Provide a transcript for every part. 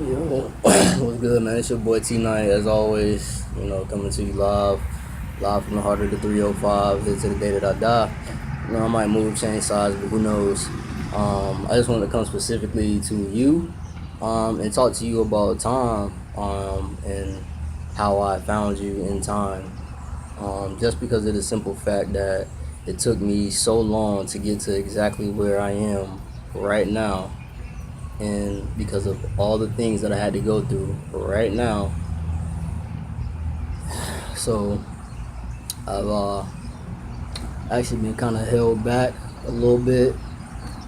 Yo, what's good, man? It's your boy T Night, as always. Coming to you live from the heart of the 305. Here to the day that I die. I might move, change size, but who knows? I just wanted to come specifically to you, and talk to you about time, and how I found you in time. Just because of the simple fact that it took me so long to get to exactly where I am right now, and because of all the things that I had to go through right now. So I've actually been kind of held back a little bit,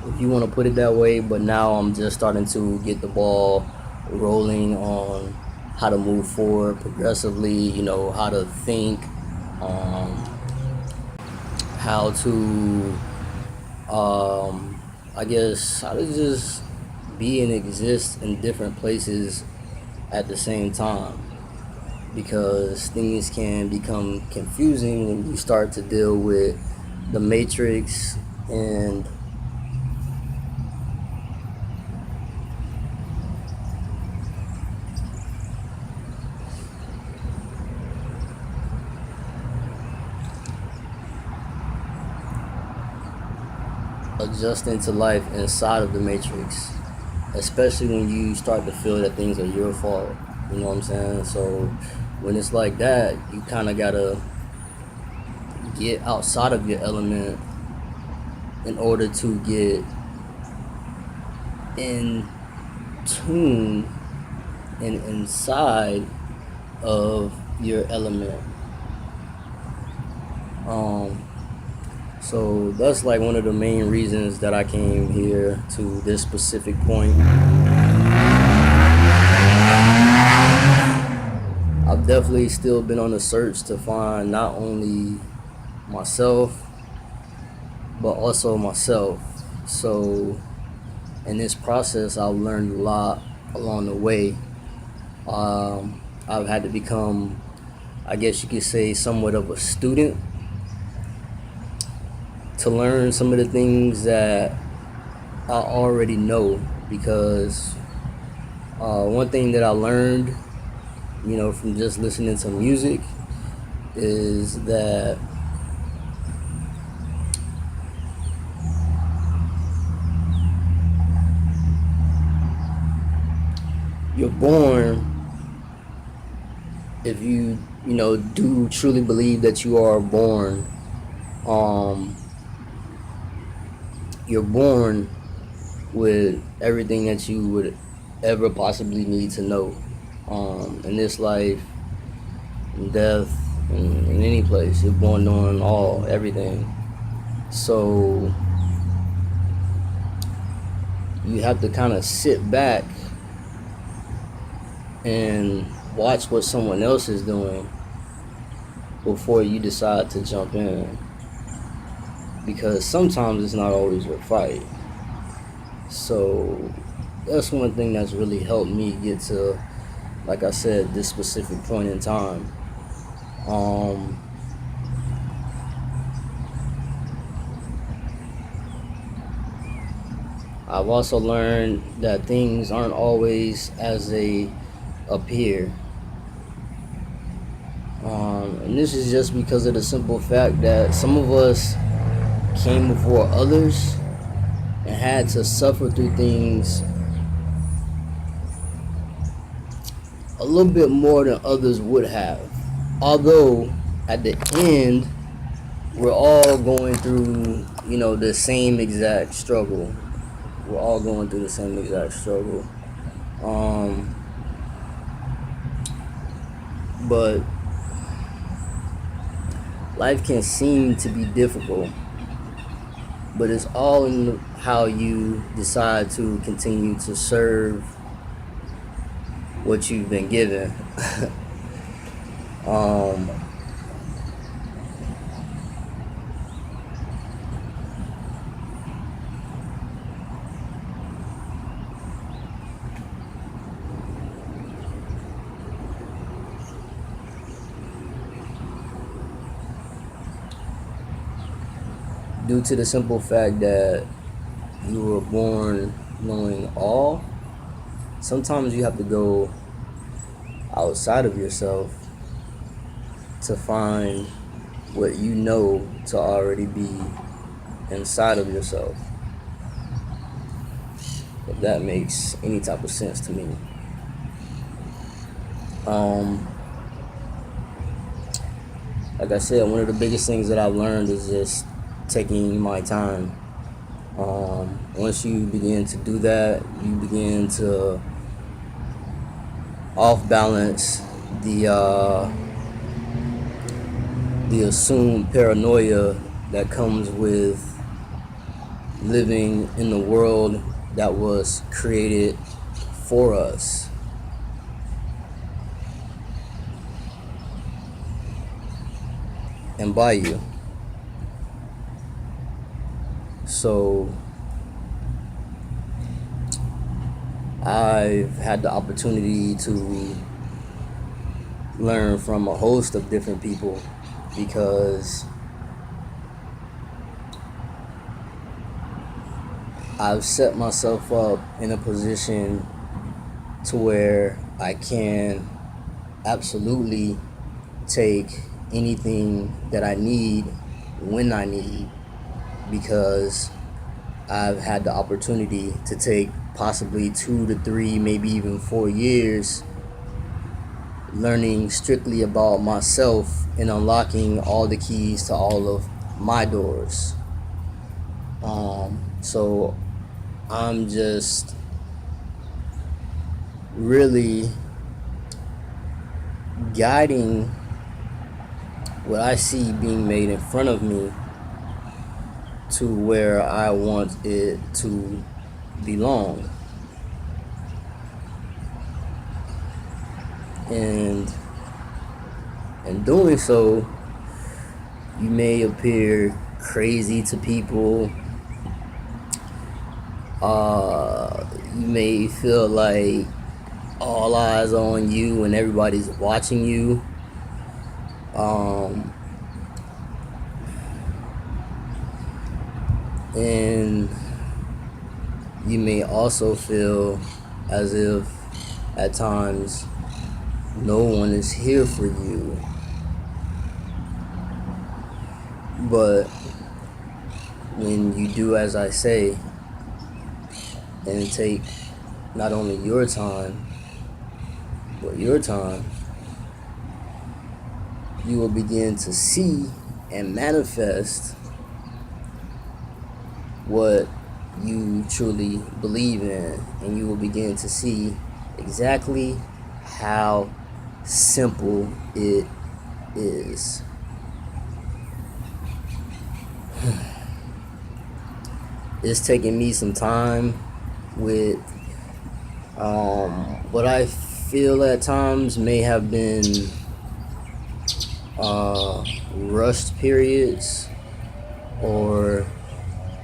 if you want to put it that way. But now I'm just starting to get the ball rolling on how to move forward progressively. How to think, um, how to, I guess, how to just be and exist in different places at the same time, because things can become confusing when you start to deal with the matrix and adjusting to life inside of the matrix, especially when you start to feel that things are your fault. You know what I'm saying? So when it's like that, you kind of gotta get outside of your element in order to get in tune and inside of your element. Um, so that's like one of the main reasons that I came here to this specific point. I've definitely still been on the search to find not only myself, but also myself. So in this process, I've learned a lot along the way. I've had to become, I guess you could say, somewhat of a student to learn some of the things that I already know. Because one thing that I learned, from just listening to music, is that you're born, if you do truly believe that you are born, um, you're born with everything that you would ever possibly need to know, in this life, in death, in any place. You're born knowing everything. So you have to kind of sit back and watch what someone else is doing before you decide to jump in, because sometimes it's not always your fight. So that's one thing that's really helped me get to, like I said, this specific point in time. I've also learned that things aren't always as they appear. And this is just because of the simple fact that some of us came before others and had to suffer through things a little bit more than others would have. Although at the end, we're all going through, the same exact struggle. We're all going through the same exact struggle. But life can seem to be difficult, but it's all in how you decide to continue to serve what you've been given. um, Due to the simple fact that you were born knowing all, sometimes you have to go outside of yourself to find what you know to already be inside of yourself. If that makes any type of sense to me. Like I said, one of the biggest things that I've learned is just taking my time. Once you begin to do that, you begin to off balance the assumed paranoia that comes with living in the world that was created for us. And by you. So I've had the opportunity to learn from a host of different people because I've set myself up in a position to where I can absolutely take anything that I need when I need, because I've had the opportunity to take possibly 2 to 3, maybe even 4 years learning strictly about myself and unlocking all the keys to all of my doors. So I'm just really guiding what I see being made in front of me to where I want it to belong. And in doing so, you may appear crazy to people. You may feel like all eyes on you and everybody's watching you. And you may also feel as if at times no one is here for you. But when you do as I say and take not only your time, but your time, you will begin to see and manifest what you truly believe in, and you will begin to see exactly how simple it is. It's taken me some time with what I feel at times may have been rushed periods, or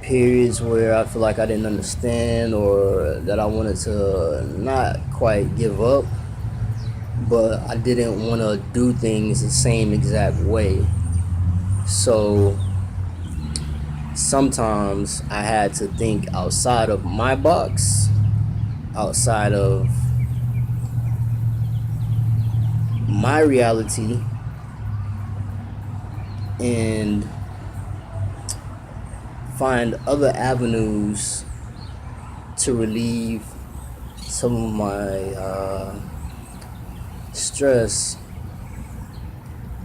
periods where I feel like I didn't understand, or that I wanted to not quite give up, but I didn't want to do things the same exact way. So sometimes I had to think outside of my box, outside of my reality, and find other avenues to relieve some of my stress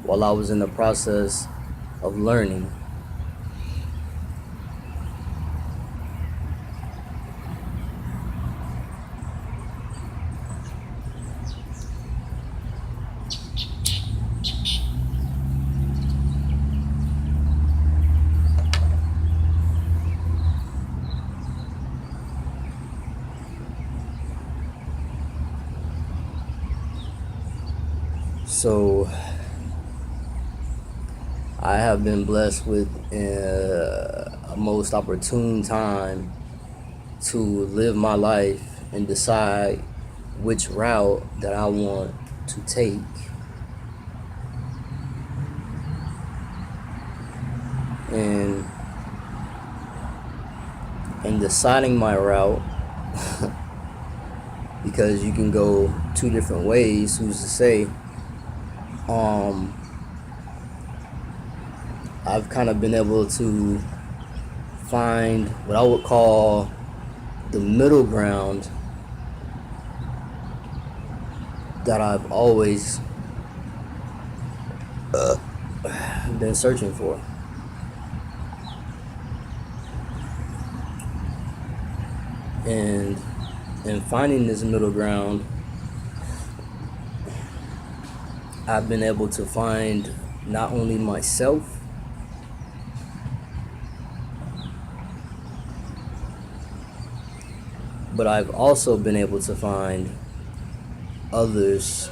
while I was in the process of learning. So I have been blessed with a most opportune time to live my life and decide which route that I want to take. And in deciding my route, because you can go two different ways. Who's to say? I've kind of been able to find what I would call the middle ground that I've always been searching for. And in finding this middle ground, I've been able to find not only myself, but I've also been able to find others